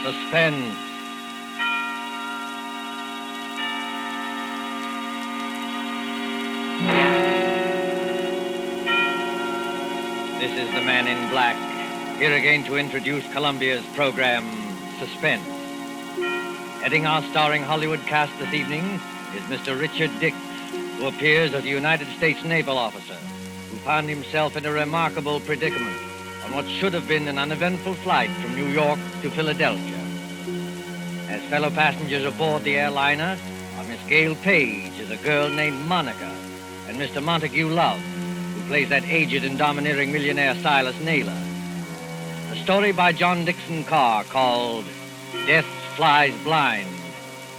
Suspense. This is the man in black, here again to introduce Columbia's program, Suspense. Heading our starring Hollywood cast this evening is Mr. Richard Dickson, who appears as a United States naval officer who found himself in a remarkable predicament on what should have been an uneventful flight from New York to Philadelphia. As fellow passengers aboard the airliner are Miss Gale Page as a girl named Monica and Mr. Montagu Love, who plays that aged and domineering millionaire Silas Naylor. A story by John Dickson Carr called Death Flies Blind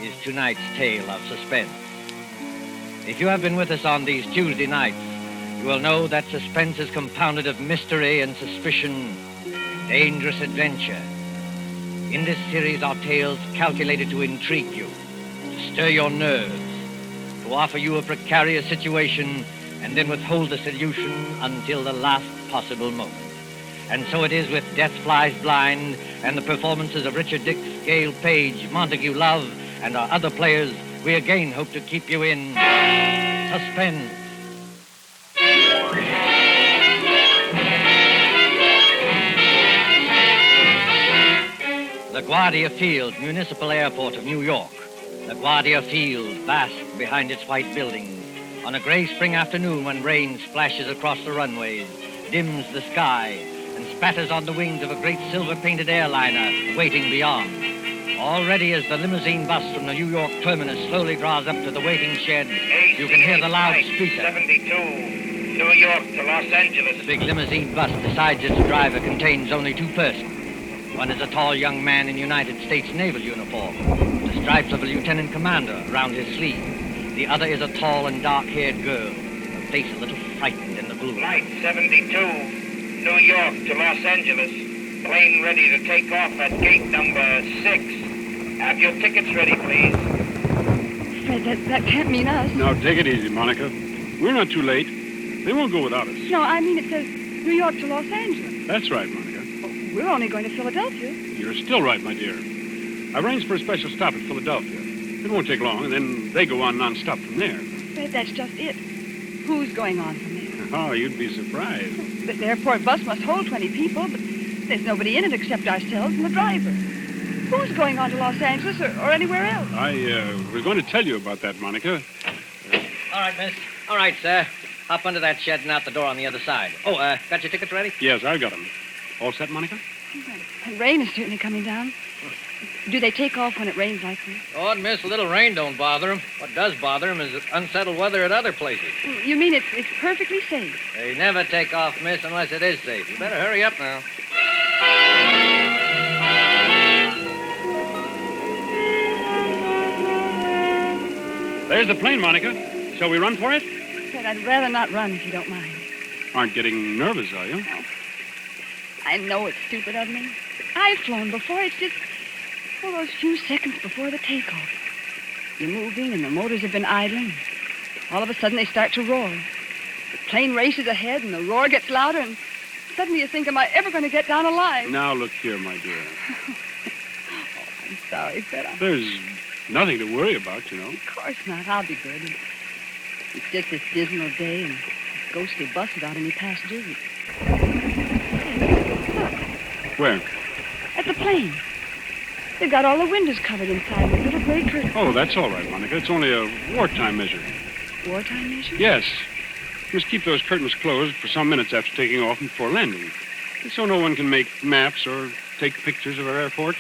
is tonight's tale of suspense. If you have been with us on these Tuesday nights, you will know that suspense is compounded of mystery and suspicion, dangerous adventure. In this series are tales calculated to intrigue you, to stir your nerves, to offer you a precarious situation and then withhold the solution until the last possible moment. And so it is with Death Flies Blind and the performances of Richard Dix, Gale Page, Montagu Love, and our other players, we again hope to keep you in suspense. LaGuardia Field, Municipal Airport of New York. LaGuardia Field, vast behind its white buildings. On a gray spring afternoon when rain splashes across the runways, dims the sky, and spatters on the wings of a great silver-painted airliner waiting beyond. Already as the limousine bus from the New York terminus slowly draws up to the waiting shed, you can hear the loudspeaker. 72, New York to Los Angeles. The big limousine bus decides its driver contains only two persons. One is a tall young man in United States naval uniform, the stripes of a lieutenant commander around his sleeve. The other is a tall and dark-haired girl, her face a little frightened in the gloom. Flight 72, New York to Los Angeles. Plane ready to take off at gate number 6. Have your tickets ready, please. Fred, that can't mean us. Now, take it easy, Monica. We're not too late. They won't go without us. No, I mean it says New York to Los Angeles. That's right, Monica. We're only going to Philadelphia. You're still right, my dear. I arranged for a special stop at Philadelphia. It won't take long, and then they go on non-stop from there. Fred, that's just it. Who's going on from there? Oh, you'd be surprised. The airport bus must hold 20 people, but there's nobody in it except ourselves and the driver. Who's going on to Los Angeles or anywhere else? I was going to tell you about that, Monica. All right, miss. All right, sir. Hop under that shed and out the door on the other side. Oh, got your tickets ready? Yes, I've got them. All set, Monica? The rain is certainly coming down. Do they take off when it rains like this? Oh, miss, a little rain don't bother them. What does bother them is unsettled weather at other places. You mean it's perfectly safe? They never take off, miss, unless it is safe. You better hurry up now. There's the plane, Monica. Shall we run for it? Fred, I'd rather not run if you don't mind. Aren't getting nervous, are you? No. I know it's stupid of me. I've flown before. It's just those few seconds before the takeoff. You're moving and the motors have been idling. All of a sudden they start to roar. The plane races ahead and the roar gets louder and suddenly you think, am I ever going to get down alive? Now, look here, my dear. I'm sorry, Fred. There's nothing to worry about, you know. Of course not. I'll be good. It's just this dismal day and this ghostly bus without any passengers. Where? At the plane. They've got all the windows covered inside with little gray curtains. Oh, that's all right, Monica. It's only a wartime measure. Wartime measure? Yes. Must keep those curtains closed for some minutes after taking off and before landing. So no one can make maps or take pictures of our airports.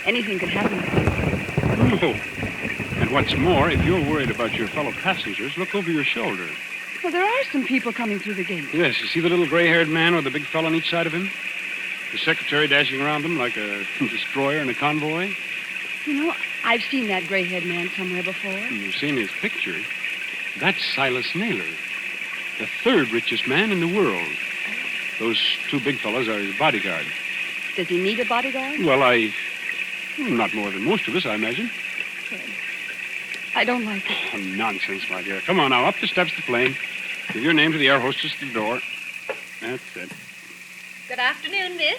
Anything could happen. Oh. And what's more, if you're worried about your fellow passengers, look over your shoulder. Well, there are some people coming through the gate. Yes, you see the little gray-haired man with the big fellow on each side of him? The secretary dashing around him like a destroyer in a convoy? You know, I've seen that gray-haired man somewhere before. You've seen his picture. That's Silas Naylor, the third richest man in the world. Those two big fellows are his bodyguard. Does he need a bodyguard? Well, not more than most of us, I imagine. Fred, I don't like it. Oh, nonsense, my dear. Come on now, up the steps of the plane. Give your name to the air hostess at the door. That's it. Good afternoon, miss.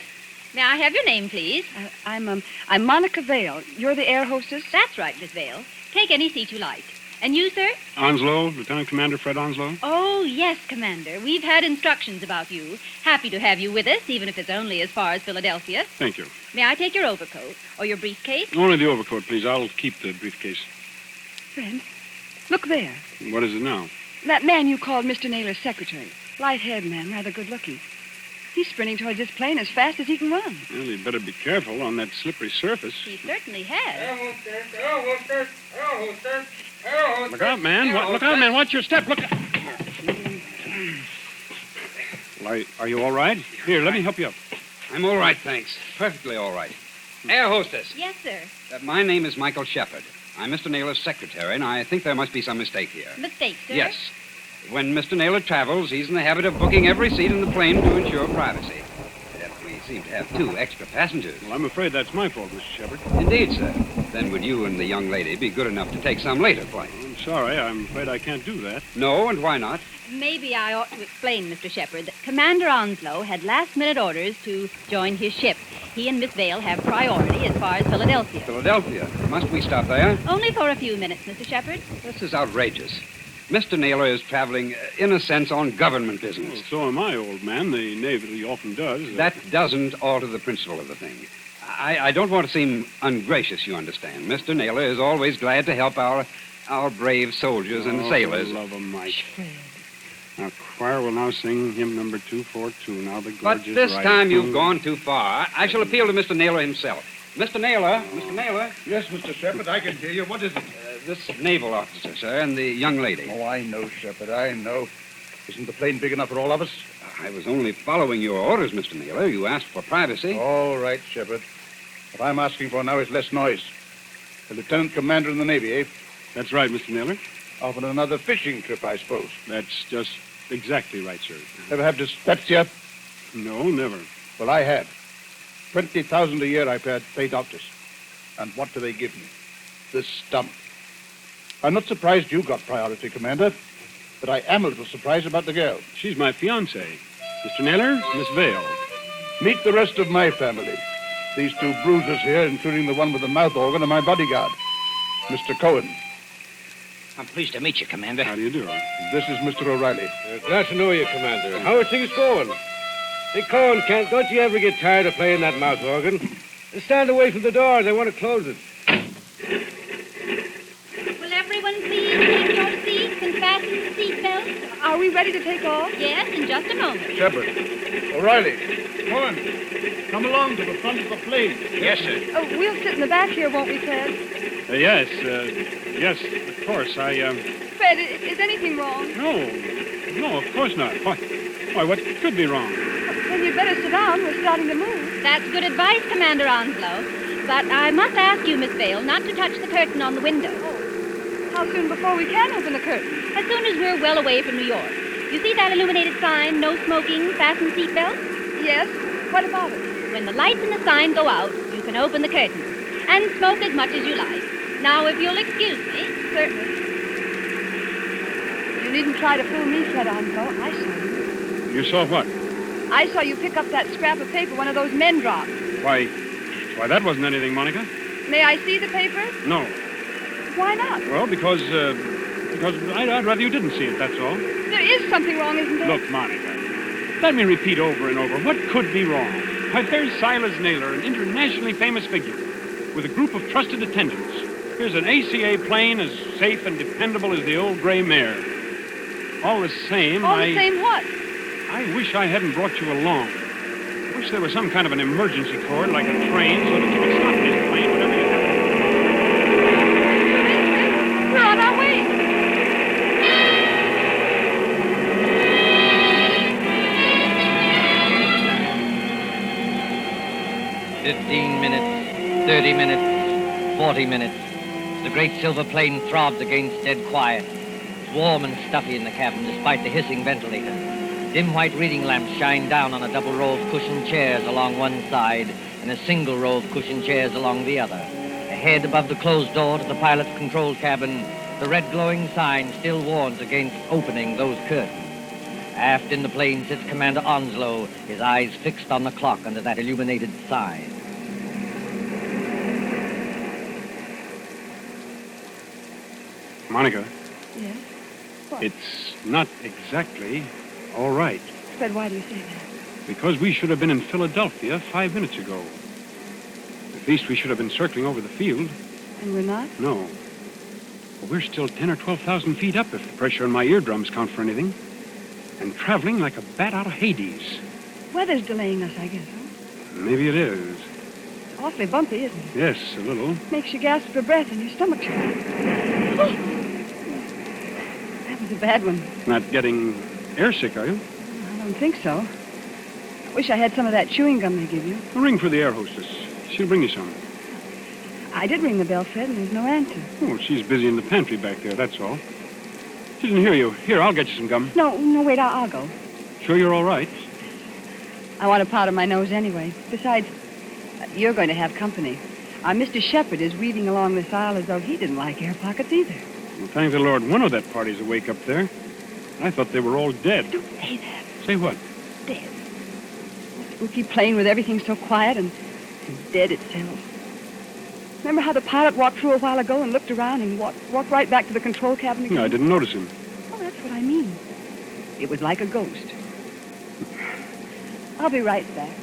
May I have your name, please? I'm Monica Vail. You're the air hostess? That's right, Miss Vail. Take any seat you like. And you, sir? Onslow, Lieutenant Commander Fred Onslow. Oh, yes, Commander. We've had instructions about you. Happy to have you with us, even if it's only as far as Philadelphia. Thank you. May I take your overcoat or your briefcase? Only the overcoat, please. I'll keep the briefcase. Friend, look there. What is it now? That man you called Mr. Naylor's secretary. Light-haired man, rather good-looking. He's sprinting towards this plane as fast as he can run. Well, he'd better be careful on that slippery surface. He certainly has. Look out, man. Look out, man. Watch your step. Look out. Well, are you all right? Here, let me help you up. I'm all right, thanks. Perfectly all right. Air hostess. Yes, sir. My name is Michael Shepard. I'm Mr. Naylor's secretary, and I think there must be some mistake here. Mistake, sir? Yes. When Mr. Naylor travels, he's in the habit of booking every seat in the plane to ensure privacy. We seem to have 2 extra passengers. Well, I'm afraid that's my fault, Mr. Shepard. Indeed, sir. Then would you and the young lady be good enough to take some later flight? I'm sorry. I'm afraid I can't do that. No, and why not? Maybe I ought to explain, Mr. Shepard, that Commander Onslow had last-minute orders to join his ship. He and Miss Vail have priority as far as Philadelphia. Philadelphia. Must we stop there? Only for a few minutes, Mr. Shepard. This is outrageous. Mr. Naylor is traveling, in a sense, on government business. Well, so am I, old man. The Navy often does. That doesn't alter the principle of the thing. I don't want to seem ungracious, you understand. Mr. Naylor is always glad to help our brave soldiers and sailors. For the love of Mike. Now, choir will now sing hymn number 242. Now the gorgeous But this rite. time you've gone too far. I shall appeal to Mr. Naylor himself. Mr. Naylor. Yes, Mr. Shepard, I can hear you. What is it? This naval officer, sir, and the young lady. Oh, I know, Shepard, I know. Isn't the plane big enough for all of us? I was only following your orders, Mr. Naylor. You asked for privacy. All right, Shepard. What I'm asking for now is less noise. The lieutenant commander in the Navy, eh? That's right, Mr. Naylor. Off on another fishing trip, I suppose. That's just exactly right, sir. Ever have dyspepsia? No, never. Well, I had. 20,000 a year I pay doctors. And what do they give me? This stump. I'm not surprised you got priority, Commander, but I am a little surprised about the girl. She's my fiancée. Mr. Naylor, Miss Vail. Meet the rest of my family. These 2 bruisers here, including the one with the mouth organ, are my bodyguard, Mr. Cohen. I'm pleased to meet you, Commander. How do you do? This is Mr. O'Reilly. Glad to know you, Commander. How are things going? Hey, Cohen, don't you ever get tired of playing that mouth organ? Stand away from the door. They want to close it. Will everyone please take your seats and fasten the seatbelts? Are we ready to take off? Yes, in just a moment. Shepard. O'Reilly. Cohen. Come along to the front of the plane. Yes, sir. Oh, we'll sit in the back here, won't we, Fred? Yes, of course. Fred, is anything wrong? No, of course not. Why, what could be wrong? Then you'd better sit down. We're starting to move. That's good advice, Commander Onslow. But I must ask you, Miss Vail, not to touch the curtain on the window. Oh. How soon before we can open the curtain? As soon as we're well away from New York. You see that illuminated sign, no smoking, fasten seatbelts? Yes. What about it? When the lights in the sign go out, you can open the curtain. And smoke as much as you like. Now, if you'll excuse me. Certainly. You needn't try to fool me, Fred Onslow. I saw you. You saw what? I saw you pick up that scrap of paper one of those men dropped. Why, that wasn't anything, Monica. May I see the paper? No. Why not? Well, because I'd rather you didn't see it, that's all. There is something wrong, isn't there? Look, Monica, let me repeat over and over, what could be wrong? Why, there's Silas Naylor, an internationally famous figure, with a group of trusted attendants. Here's an ACA plane as safe and dependable as the old gray mare. All the same, All the same what? I wish I hadn't brought you along. I wish there was some kind of an emergency cord, like a train, so that you could stop this plane whenever you have. We're on our way. "15 minutes, 30 minutes, 40 minutes. The great silver plane throbs against dead quiet. It's warm and stuffy in the cabin, despite the hissing ventilator. Dim white reading lamps shine down on a double row of cushioned chairs along one side and a single row of cushioned chairs along the other. Ahead, above the closed door to the pilot's control cabin, the red glowing sign still warns against opening those curtains. Aft in the plane sits Commander Onslow, his eyes fixed on the clock under that illuminated side. Monica, Yes? What? it's not exactly all right. Fred, why do you say that? Because we should have been in Philadelphia 5 minutes ago. At least we should have been circling over the field. And we're not? No. But we're still 10 or 12,000 feet up if the pressure on my eardrums count for anything. And traveling like a bat out of Hades. Weather's delaying us, I guess, huh? Maybe it is. Awfully bumpy, isn't it? Yes, a little. Makes you gasp for breath and your stomach churns. That was a bad one. Not getting airsick, are you? I don't think so. I wish I had some of that chewing gum they give you. A ring for the air hostess. She'll bring you some. I did ring the bell, Fred, and there's no answer. Oh, she's busy in the pantry back there, that's all. She didn't hear you. Here, I'll get you some gum. No, wait, I'll go. Sure you're all right? I want a powder my nose anyway. Besides, you're going to have company. Our Mr. Shepherd is weaving along this aisle as though he didn't like air pockets either. Well, thank the Lord one of that party's awake up there. I thought they were all dead. Don't say that. Say what? Dead. That spooky plane with everything so quiet and dead itself. Remember how the pilot walked through a while ago and looked around and walked right back to the control cabin again? No, I didn't notice him. Oh, that's what I mean. It was like a ghost. I'll be right back.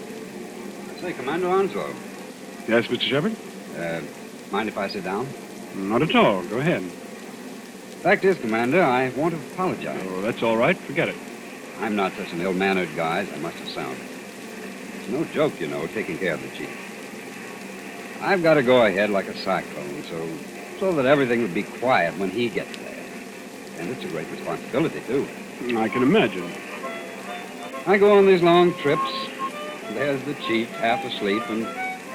Say, Commander Onslow, Yes, Mr. Shepherd? mind if I sit down? Not at all. Go ahead. Fact is, Commander, I want to apologize. Oh, that's all right. Forget it. I'm not such an ill-mannered guy as I must have sounded. It's no joke, you know, taking care of the chief. I've got to go ahead like a cyclone, so that everything would be quiet when he gets there. And it's a great responsibility, too. I can imagine. I go on these long trips. There's the chief, half asleep, and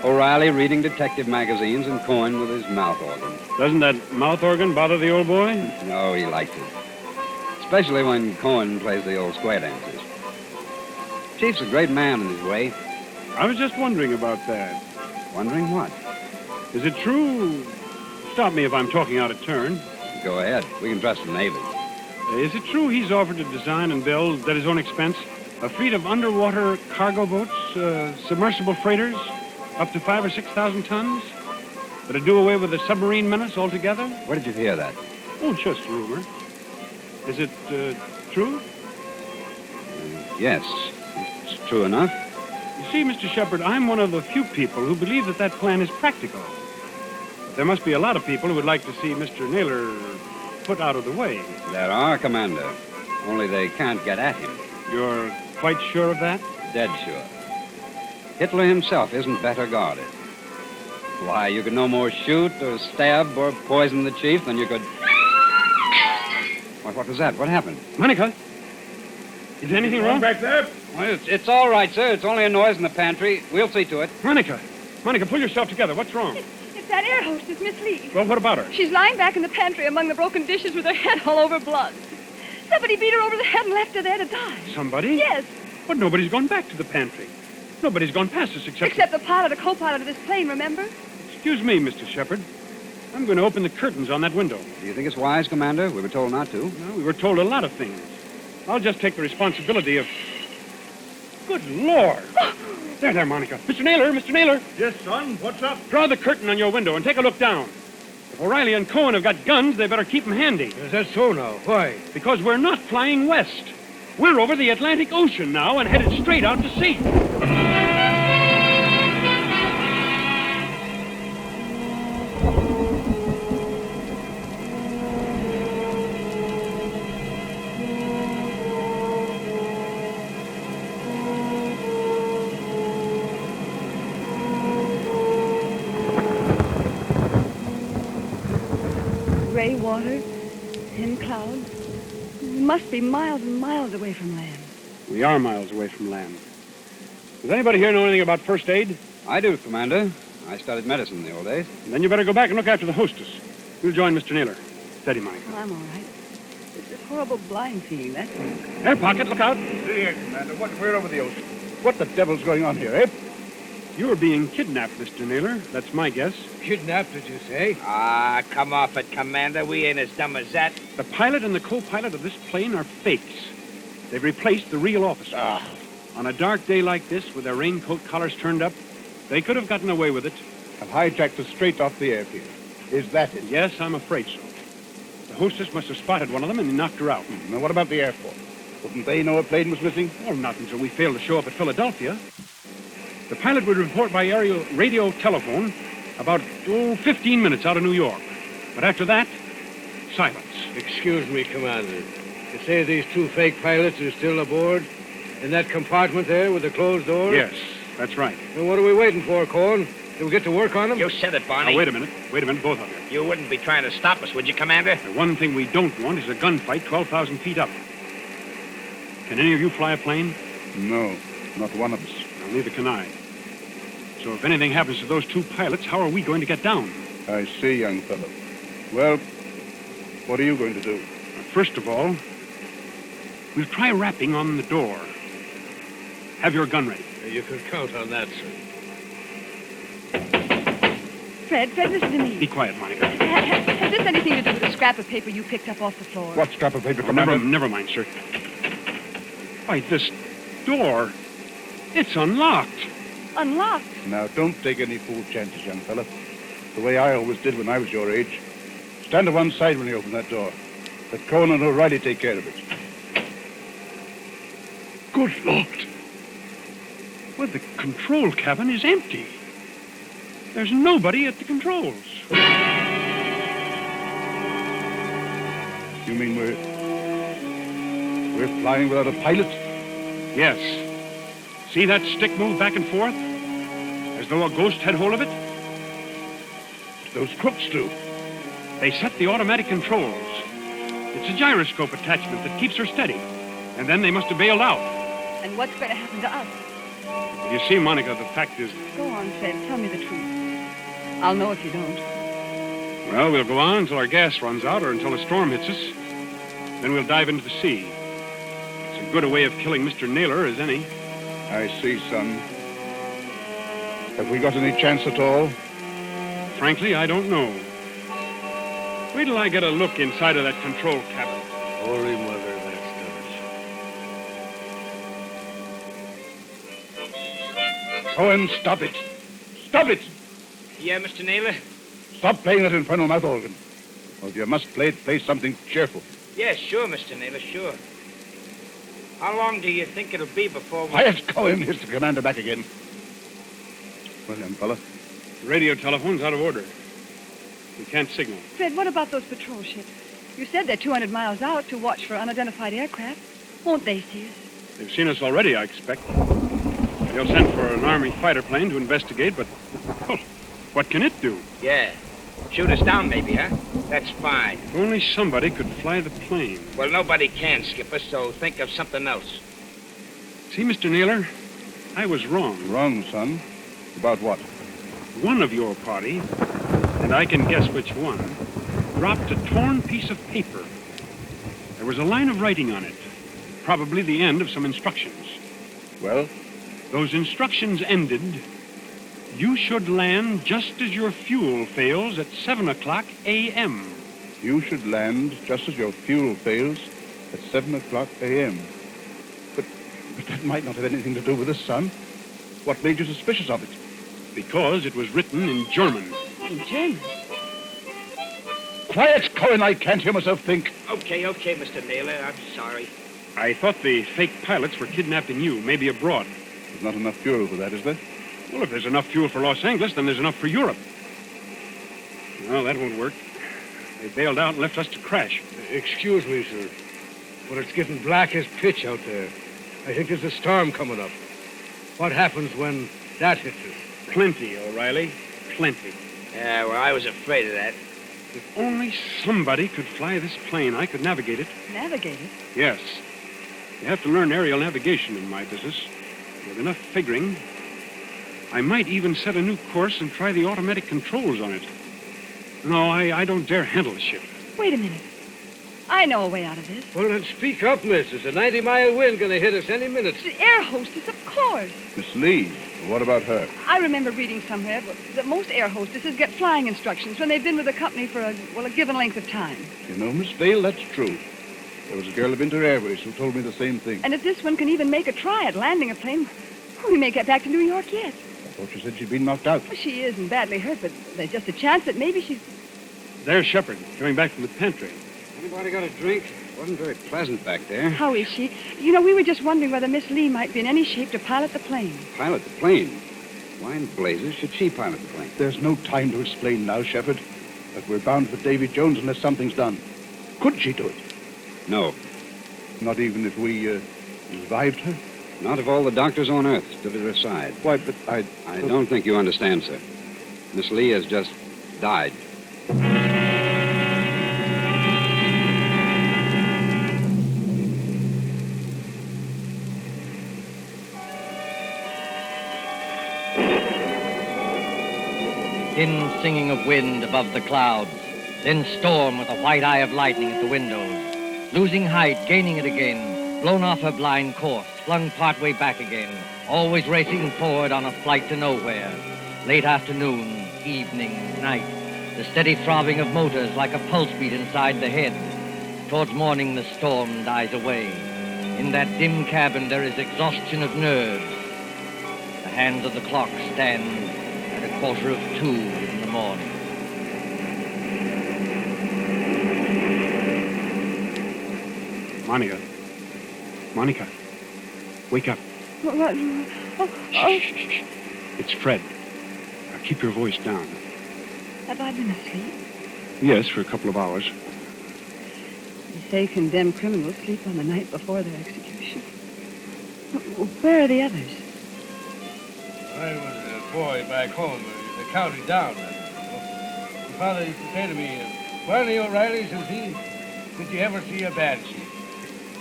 O'Reilly reading detective magazines, and Cohen with his mouth organ. Doesn't that mouth organ bother the old boy? No, he likes it. Especially when Cohen plays the old square dances. Chief's a great man in his way. I was just wondering about that. Wondering what? Is it true? Stop me if I'm talking out of turn. Go ahead. We can trust the Navy. Is it true he's offered to design and build, at his own expense, a fleet of underwater cargo boats, submersible freighters, up to 5,000 or 6,000 tons? That'd do away with the submarine menace altogether? Where did you hear that? Oh, just a rumor. Is it true? Yes, it's true enough. You see, Mr. Shepherd, I'm one of the few people who believe that plan is practical. But there must be a lot of people who would like to see Mr. Naylor put out of the way. There are, Commander. Only they can't get at him. You're quite sure of that? Dead sure. Hitler himself isn't better guarded. Why, you could no more shoot or stab or poison the chief than you could... What was that? What happened? Monica? Is anything wrong? Back there? Well, it's all right, sir. It's only a noise in the pantry. We'll see to it. Monica, pull yourself together. What's wrong? It's that air hostess, Miss Lee. Well, what about her? She's lying back in the pantry among the broken dishes with her head all over blood. Somebody beat her over the head and left her there to die. Somebody? Yes, But nobody's gone back to the pantry. Nobody's gone past us except... except the pilot or co-pilot of this plane, remember? Excuse me, Mr. Shepherd. I'm going to open the curtains on that window. Do you think it's wise, Commander? We were told not to. Well, we were told a lot of things. I'll just take the responsibility of... Good Lord! There, Monica. Mr. Naylor! Yes, son. What's up? Draw the curtain on your window and take a look down. If O'Reilly and Cohen have got guns, they better keep them handy. Is that so now? Why? Because we're not flying west. We're over the Atlantic Ocean now and headed straight out to sea. Gray water, thin clouds. We must be miles and miles away from land. We are miles away from land. Does anybody here know anything about first aid? I do, Commander. I studied medicine in the old days. Then you better go back and look after the hostess. We'll join Mr. Naylor. Steady, Monica. I'm all right. It's this horrible blind feeling, that's all. Air pocket, look out. See here, Commander. We're over the ocean. What the devil's going on here, eh? You're being kidnapped, Mr. Naylor. That's my guess. Kidnapped, did you say? Ah, come off it, Commander. We ain't as dumb as that. The pilot and the co-pilot of this plane are fakes. They've replaced the real officer. Ah, On a dark day like this, with their raincoat collars turned up, they could have gotten away with it. and hijacked us straight off the airfield. Is that it? Yes, I'm afraid so. The hostess must have spotted one of them and knocked her out. Now, what about the Air Force? Wouldn't they know a plane was missing? Well, not until we failed to show up at Philadelphia. The pilot would report by aerial radio telephone about, 15 minutes out of New York. But after that, silence. Excuse me, Commander. You say these two fake pilots are still aboard? In that compartment there with the closed door? Yes, that's right. Then what are we waiting for, Cohen? Till we get to work on them? You said it, Barney. Now, wait a minute, both of you. You wouldn't be trying to stop us, would you, Commander? The one thing we don't want is a gunfight 12,000 feet up. Can any of you fly a plane? No, not one of us. Well, neither can I. So if anything happens to those two pilots, how are we going to get down? I see, young fellow. Well, what are you going to do? First of all, we'll try rapping on the door. Have your gun ready. You can count on that, sir. Fred, listen to me. Be quiet, Monica. Has this anything to do with the scrap of paper you picked up off the floor? What scrap of paper, Oh, Commander? never mind, sir. Why, this door, it's unlocked. Unlocked. Now, don't take any fool chances, young fella. The way I always did when I was your age. Stand to one side when you open that door. Let Cohen and O'Reilly take care of it. Good Lord. Well, the control cabin is empty. There's nobody at the controls. You mean we're flying without a pilot? Yes. See that stick move back and forth? As though a ghost had hold of it? Those crooks do. They set the automatic controls. It's a gyroscope attachment that keeps her steady. And then they must have bailed out. And what's going to happen to us? You see, Monica, the fact is... Go on, Fred. Tell me the truth. I'll know if you don't. Well, we'll go on until our gas runs out or until a storm hits us. Then we'll dive into the sea. It's as good a way of killing Mr. Naylor as any. I see, son. Have we got any chance at all? Frankly, I don't know. Wait till I get a look inside of that control cabin. Holy Mother, that's done. Cohen, stop it. Stop it! Yeah, Mr. Naylor? Stop playing that infernal mouth organ. Or if you must play it, play something cheerful. Yeah, sure, Mr. Naylor, sure. How long do you think it'll be before we... Quiet, Cohen. Here's the commander back again. Well, young fella. The radio telephone's out of order. We can't signal. Fred, what about those patrol ships? You said they're 200 miles out to watch for unidentified aircraft. Won't they see us? They've seen us already, I expect. They'll send for an Army fighter plane to investigate, but... Well, what can it do? Yeah. Shoot us down, maybe, huh? That's fine. If only somebody could fly the plane. Well, nobody can, Skipper, so think of something else. See, Mr. Naylor, I was wrong. Wrong, son. About what? One of your party, and I can guess which one, dropped a torn piece of paper. There was a line of writing on it, probably the end of some instructions. Well? Those instructions ended, you should land just as your fuel fails at 7 o'clock a.m. You should land just as your fuel fails at 7 o'clock a.m. But that might not have anything to do with us, son. What made you suspicious of it? Because it was written in German. In German? Quiet, Cohen. I can't hear myself think. Okay, Mr. Naylor. I'm sorry. I thought the fake pilots were kidnapping you, maybe abroad. There's not enough fuel for that, is there? Well, if there's enough fuel for Los Angeles, then there's enough for Europe. Well, that won't work. They bailed out and left us to crash. Excuse me, sir, but it's getting black as pitch out there. I think there's a storm coming up. What happens when that hits us? Plenty, O'Reilly. Plenty. Yeah, well, I was afraid of that. If only somebody could fly this plane, I could navigate it. Navigate it? Yes. You have to learn aerial navigation in my business. With enough figuring, I might even set a new course and try the automatic controls on it. No, I don't dare handle the ship. Wait a minute. I know a way out of this. Well, then speak up, miss. There's a 90-mile wind going to hit us any minute. The air hostess, of course. Miss Lee, what about her? I remember reading somewhere that most air hostesses get flying instructions when they've been with a company for a given length of time. You know, Miss Vail, that's true. There was a girl of Inter Airways who told me the same thing. And if this one can even make a try at landing a plane, we may get back to New York yet. I thought you said she'd been knocked out. Well, she isn't badly hurt, but there's just a chance that maybe she's... There's Shepard, coming back from the pantry. Anybody got a drink? Wasn't very pleasant back there. How is she? You know, we were just wondering whether Miss Lee might be in any shape to pilot the plane. Pilot the plane? Why in blazes should she pilot the plane? There's no time to explain now, Shepard. But we're bound for Davy Jones unless something's done. Could she do it? No. Not even if we, revived her? Not if all the doctors on Earth stood at her side. Why, but I don't think you understand, sir. Miss Lee has just died. Thin singing of wind above the clouds, then storm with a white eye of lightning at the windows. Losing height, gaining it again, blown off her blind course, flung partway back again, always racing forward on a flight to nowhere. Late afternoon, evening, night, the steady throbbing of motors like a pulse beat inside the head. Towards morning, the storm dies away. In that dim cabin, there is exhaustion of nerves. The hands of the clock stand at 1:45 in the morning. Monica, wake up. What? Oh. Shh. It's Fred. Now keep your voice down. Have I been asleep? Yes, for a couple of hours. They say condemned criminals sleep on the night before their execution. Where are the others? I was a boy back home in the county down. My father used to say to me, "Wally O'Reilly," says he, "did you ever see a banshee?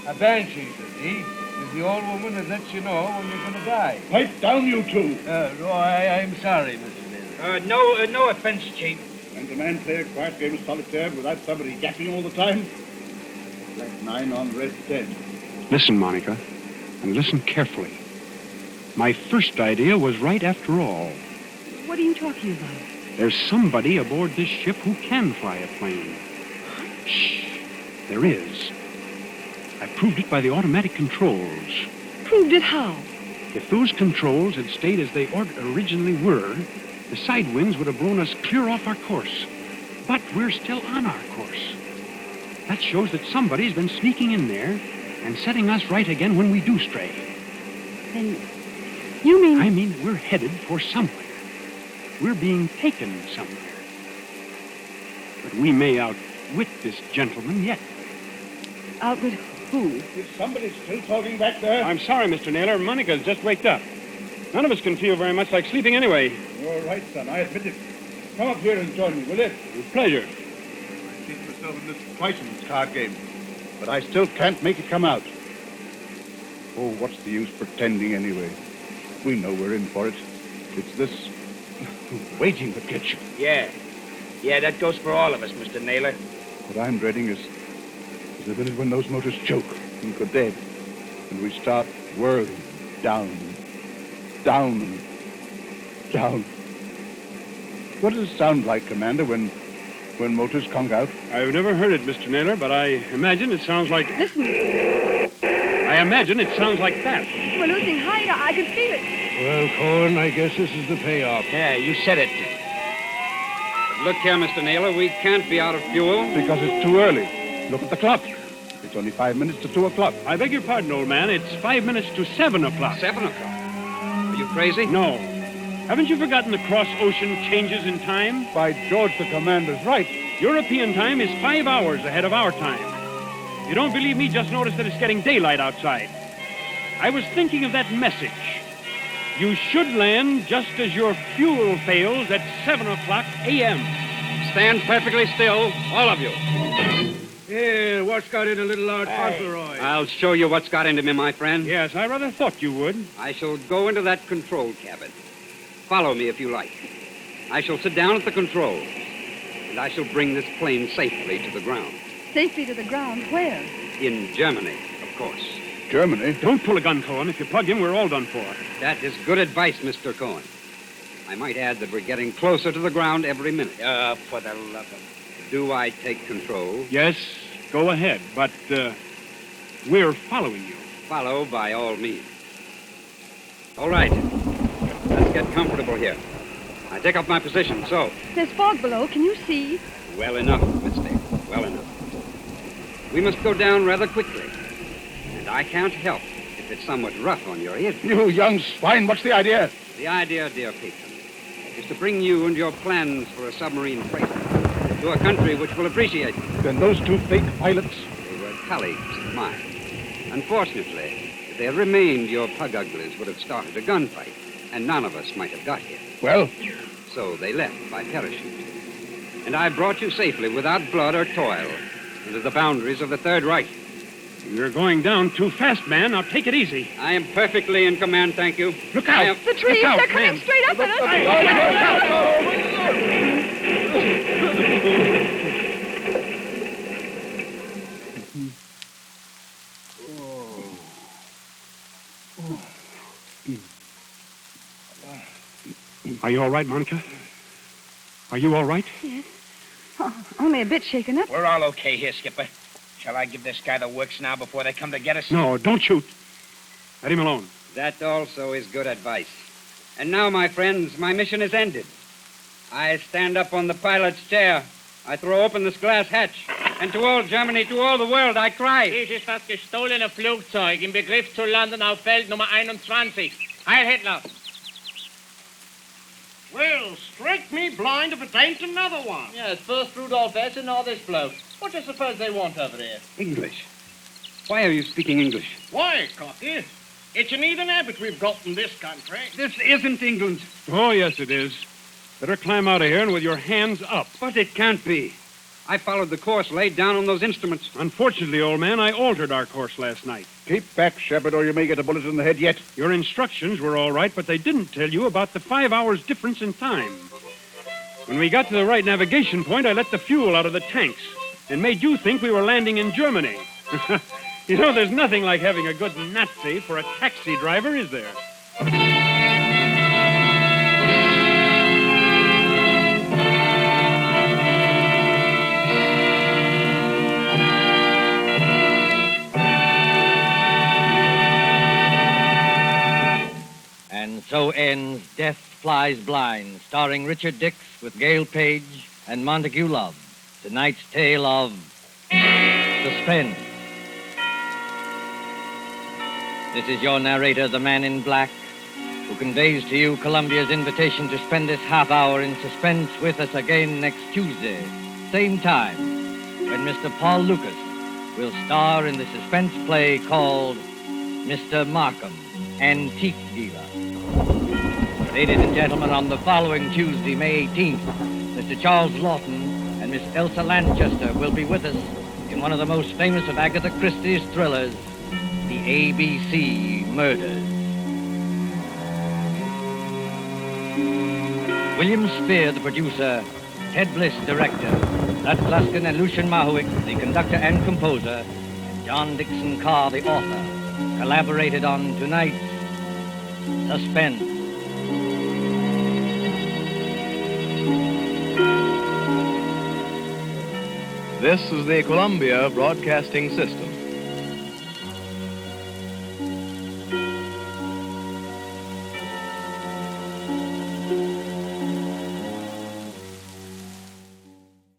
A banshee," says he, "is the old woman that lets you know when you're going to die." Pipe down, you two. I'm sorry, Mr. Naylor. No offense, Chief. And the man play a quiet game of solitaire without somebody yapping all the time? Like 9 on red dead. Listen, Monica, and listen carefully. My first idea was right after all. What are you talking about? There's somebody aboard this ship who can fly a plane. Shh. There is. I proved it by the automatic controls. Proved it how? If those controls had stayed as they originally were, the side winds would have blown us clear off our course. But we're still on our course. That shows that somebody's been sneaking in there and setting us right again when we do stray. Then you mean... I mean, we're headed for somewhere. We're being taken somewhere. But we may outwit this gentleman yet. Outwit who? Is somebody still talking back there? I'm sorry, Mr. Naylor. Monica's just waked up. None of us can feel very much like sleeping anyway. You're right, son. I admit it. Come up here and join me, will you? With pleasure. I beat myself in this twice in this card game, but I still can't make it come out. Oh, what's the use pretending anyway? We know we're in for it. It's this waiting that gets you. Yeah, that goes for all of us, Mr. Naylor. What I'm dreading is the minute when those motors choke and go dead, and we start whirling down, down, down. What does it sound like, Commander, when motors conk out? I've never heard it, Mr. Naylor, but I imagine it sounds like... Listen, I imagine it sounds like that. we're losing height. I can feel it. Well, Cohen, I guess this is the payoff. Yeah, you said it. But look here, Mr. Naylor, we can't be out of fuel. Because it's too early. Look at the clock. It's only 5 minutes to 2 o'clock. I beg your pardon, old man. It's 5 minutes to 7 o'clock. 7 o'clock. Are you crazy? No. Haven't you forgotten the cross-ocean changes in time? By George, the Commander's right. European time is 5 hours ahead of our time. If you don't believe me, just notice that it's getting daylight outside. I was thinking of that message. You should land just as your fuel fails at 7 o'clock a.m. Stand perfectly still, all of you. Yeah, what's got into little Lord Fauntleroy? I'll show you what's got into me, my friend. Yes, I rather thought you would. I shall go into that control cabin. Follow me if you like. I shall sit down at the controls, and I shall bring this plane safely to the ground. Safely to the ground. Where? In Germany, of course. Germany? Don't pull a gun, Cohen. If you plug him, we're all done for. That is good advice, Mr. Cohen. I might add that we're getting closer to the ground every minute. For the love of... Do I take control? Yes, go ahead. But We're following you. Follow by all means. All right. Let's get comfortable here. I take up my position, so. There's fog below. Can you see? Well enough, Miss Dale. Well enough. We must go down rather quickly. And I can't help if it's somewhat rough on your ears. You young swine, what's the idea? The idea, dear patron, is to bring you and your plans for a submarine freighter to a country which will appreciate them. Then those two fake pilots? They were colleagues of mine. Unfortunately, if they had remained, your pug uglies would have started a gunfight, and none of us might have got here. Well? So they left by parachute. And I brought you safely, without blood or toil, into the boundaries of the Third Reich. You're going down too fast, man. Now take it easy. I am perfectly in command, thank you. Look out! The trees, they're coming straight up at us. Are you all right, Monica? Are you all right? Yes. Oh, only a bit shaken up. We're all okay here, Skipper. Shall I give this guy the works now before they come to get us? No, don't shoot. Let him alone. That also is good advice. And now, my friends, my mission is ended. I stand up on the pilot's chair. I throw open this glass hatch. And to all Germany, to all the world, I cry. Dies ist das gestohlene Flugzeug im Begriff zu landen auf Feld Nummer 21. Heil Hitler! Well, strike me blind if it ain't another one. Yes, first Rudolph S. and now this bloke. What do you suppose they want over there? English. Why are you speaking English? Why, Cocky? It's an even habit we've got in this country. This isn't England. Oh, yes, it is. Better climb out of here and with your hands up. But it can't be. I followed the course laid down on those instruments. Unfortunately, old man, I altered our course last night. Keep back, Shepard, or you may get a bullet in the head yet. Your instructions were all right, but they didn't tell you about the 5 hours difference in time. When we got to the right navigation point, I let the fuel out of the tanks and made you think we were landing in Germany. You know, there's nothing like having a good Nazi for a taxi driver, is there? And so ends Death Flies Blind, starring Richard Dix with Gale Page and Montagu Love. Tonight's tale of Suspense. This is your narrator, the man in black, who conveys to you Columbia's invitation to spend this half hour in suspense with us again next Tuesday, same time, when Mr. Paul Lucas will star in the suspense play called Mr. Markham, Antique Dealer. Ladies and gentlemen, on the following Tuesday, May 18th, Mr. Charles Lawton and Miss Elsa Lanchester will be with us in one of the most famous of Agatha Christie's thrillers, The ABC Murders. William Spear, the producer, Ted Bliss, director, Lud Gluskin and Lucian Mahowick, the conductor and composer, and John Dickson Carr, the author, collaborated on tonight's Suspense. This is the Columbia Broadcasting System.